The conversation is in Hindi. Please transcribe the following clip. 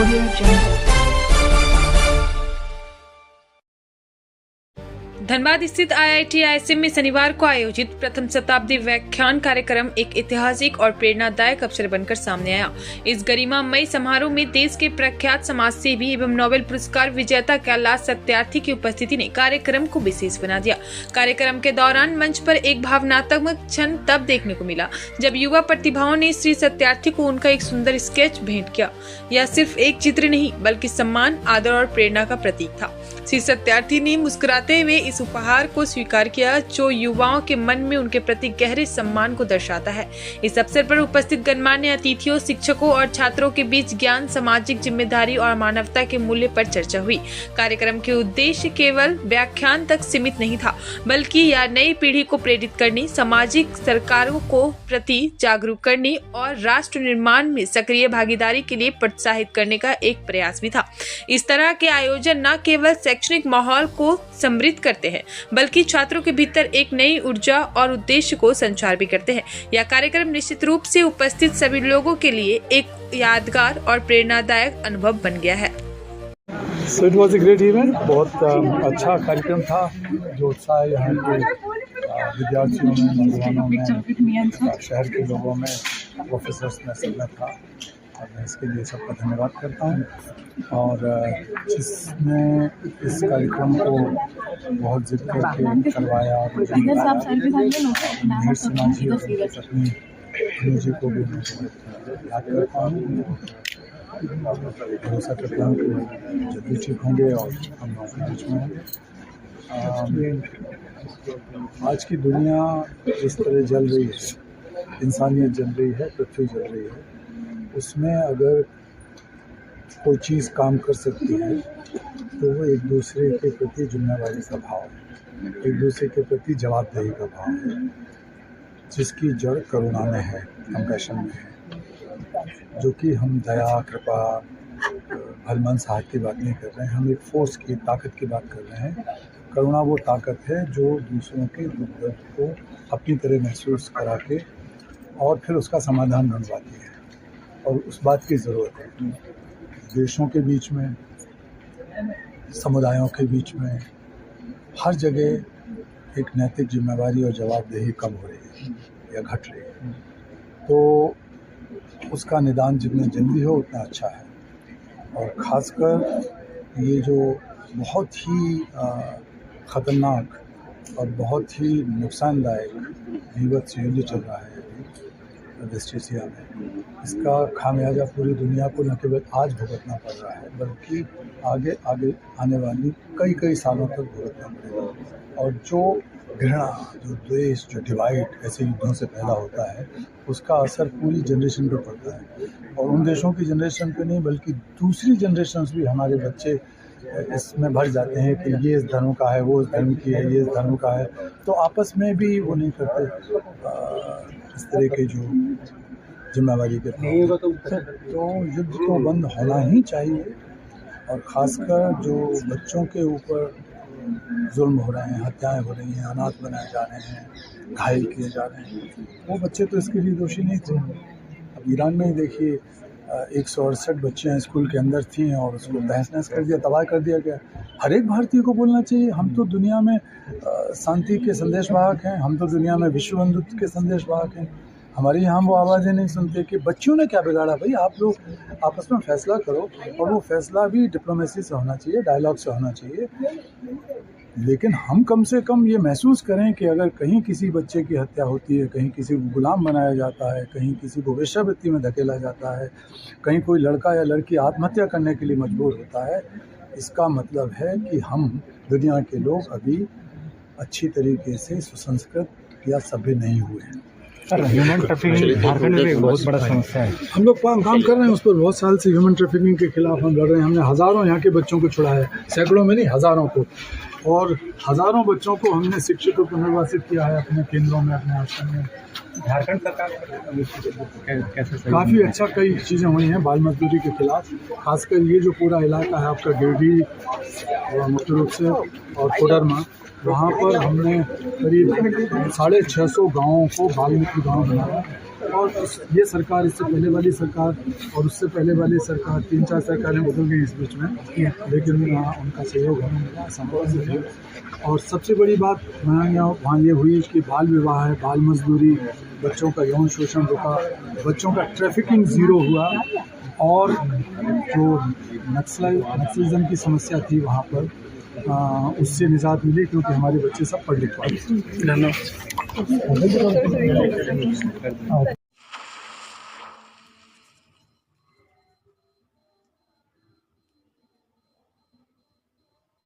Audio Jungle। धनबाद स्थित IIT ISM में शनिवार को आयोजित प्रथम शताब्दी व्याख्यान कार्यक्रम एक ऐतिहासिक और प्रेरणादायक अवसर बनकर सामने आया। इस गरिमामय समारोह में देश के प्रख्यात समाजसेवी एवं नोबेल पुरस्कार विजेता कैलाश सत्यार्थी की उपस्थिति ने कार्यक्रम को विशेष बना दिया। कार्यक्रम के दौरान मंच पर एक भावनात्मक क्षण तब देखने को मिला जब युवा प्रतिभाओं ने श्री सत्यार्थी को उनका एक सुंदर स्केच भेंट किया। यह सिर्फ एक चित्र नहीं बल्कि सम्मान, आदर और प्रेरणा का प्रतीक था। श्री सत्यार्थी ने मुस्कुराते हुए इस उपहार को स्वीकार किया जो युवाओं के मन में उनके प्रति गहरे सम्मान को दर्शाता है। इस अवसर पर उपस्थित गणमान्य अतिथियों, शिक्षकों और छात्रों के बीच ज्ञान, सामाजिक जिम्मेदारी और मानवता के मूल्य पर चर्चा हुई। कार्यक्रम के उद्देश्य केवल व्याख्यान तक सीमित नहीं था बल्कि यह नई पीढ़ी को प्रेरित करने, सामाजिक सरकारों को प्रति जागरूक करने और राष्ट्र निर्माण में सक्रिय भागीदारी के लिए प्रोत्साहित करने का एक प्रयास भी था। इस तरह के आयोजन न केवल शैक्षणिक माहौल को समृद्ध करते हैं बल्कि छात्रों के भीतर एक नई ऊर्जा और उद्देश्य को संचार भी करते हैं। यह कार्यक्रम निश्चित रूप से उपस्थित सभी लोगों के लिए एक यादगार और प्रेरणादायक अनुभव बन गया है। So it was a great event। बहुत अच्छा कार्यक्रम था। जो उत्साह यहाँ के विद्यार्थियों में, नौजवानों में, शहर के लोगों में, प्रोफेसर्स में सब में था और मैं इसके लिए सबका धन्यवाद करता हूँ। और जिसने इस कार्यक्रम को बहुत जिद करके करवाया और सिन्हा जी और पत्नी धनु जी को भी याद करता हूँ। भरोसा करता हूँ कि जल्दी ठीक होंगे और हम लोगों के बीच में होंगे। आज की दुनिया जिस तरह जल रही है, इंसानियत जल रही है, पृथ्वी जल रही है, उसमें अगर कोई चीज़ काम कर सकती है तो वो एक दूसरे के प्रति जिम्मेदारी का भाव है, एक दूसरे के प्रति जवाबदेही का भाव है, जिसकी जड़ करुणा में है, कंपैशन में है। जो कि हम दया, कृपा, भलमन साहब की बात नहीं कर रहे हैं, हम एक फोर्स की, ताकत की बात कर रहे हैं। करुणा वो ताकत है जो दूसरों के दुख दर्द को अपनी तरह महसूस करा के और फिर उसका समाधान ढूंढवाती है। और उस बात की ज़रूरत है। देशों के बीच में, समुदायों के बीच में, हर जगह एक नैतिक जिम्मेवारी और जवाबदेही कम हो रही है या घट रही है। तो उसका निदान जितना जल्दी हो उतना अच्छा है। और ख़ासकर ये जो बहुत ही ख़तरनाक और बहुत ही नुकसानदायक विवत्स युद्ध चल रहा है वेस्ट एशिया में, इसका खामियाजा पूरी दुनिया को न केवल आज भुगतना पड़ रहा है बल्कि आगे आने वाली कई सालों तक भुगतना पड़ेगा। और जो घृणा, जो द्वेष, जो डिवाइड ऐसे युद्धों से पैदा होता है, उसका असर पूरी जनरेशन पर पड़ता है। और उन देशों की जनरेशन पे नहीं बल्कि दूसरी जनरेशन्स भी, हमारे बच्चे इसमें भर जाते हैं कि ये इस धर्म का है, वो इस धर्म की है, ये इस धर्म का है। तो आपस में भी वो नहीं करते इस तरह के जो जिम्मेवारी के तो युद्ध तो बंद होना ही चाहिए। और ख़ासकर जो बच्चों के ऊपर जुल्म हो रहे हैं, हत्याएं हो रही हैं, अनाथ बनाए जा रहे हैं, घायल किए जा रहे हैं, वो बच्चे तो इसके लिए दोषी नहीं थे। अब ईरान में ही देखिए 168 बच्चियाँ स्कूल के अंदर थीं और उसको तहस-नहस कर दिया, तबाह कर दिया गया। हर एक भारतीय को बोलना चाहिए, हम तो दुनिया में शांति के संदेशवाहक हैं, हम तो दुनिया में विश्व बंधुत्व के संदेशवाहक हैं। हमारे यहाँ वो आवाज़ें नहीं सुनते कि बच्चियों ने क्या बिगाड़ा। भाई आप लोग आपस में फैसला करो और वो फैसला भी डिप्लोमेसी से होना चाहिए, डायलॉग से होना चाहिए। लेकिन हम कम से कम ये महसूस करें कि अगर कहीं किसी बच्चे की हत्या होती है, कहीं किसी को गुलाम बनाया जाता है, कहीं किसी को वेश्यावृत्ति में धकेला जाता है, कहीं कोई लड़का या लड़की आत्महत्या करने के लिए मजबूर होता है, इसका मतलब है कि हम दुनिया के लोग अभी अच्छी तरीके से सुसंस्कृत या सभ्य नहीं हुए हैं। ह्यूमन ट्रैफिकिंग झारखंड में एक बहुत बड़ा समस्या है। हम लोग काम कर रहे हैं उस पर। बहुत साल से ह्यूमन ट्रैफिकिंग के खिलाफ हम लड़ रहे हैं। हमने हज़ारों यहाँ के बच्चों को छुड़ाया है, सैकड़ों में नहीं, हज़ारों को। और हज़ारों बच्चों को हमने शिक्षित और पुनर्वासित किया है अपने केंद्रों में, अपने आश्रम में। झारखंड सरकार कैसे काफ़ी अच्छा कई चीज़ें हुई हैं बाल मजदूरी के खिलाफ। खासकर ये जो पूरा इलाका है आपका गिरिडीह मुख्य रूप से और कोडरमा, वहाँ पर हमने करीब 650 गाँवों को बाल मित्र गाँव बनाया। और ये सरकार, इससे पहले वाली सरकार और उससे पहले वाली सरकार, 3-4 सरकारें बदल गई इस बीच में, लेकिन उनका सहयोग हमें मिला, समर्थन मिला। और सबसे बड़ी बात वहाँ ये हुई कि बाल विवाह है, बाल मजदूरी, बच्चों का यौन शोषण रुका, बच्चों का ट्रैफिकिंग ज़ीरो हुआ, और जो नक्सलिज्म की समस्या थी वहाँ पर उससे निजात मिली, क्योंकि हमारे बच्चे सब पढ़ लिख पाए। धन्यवाद।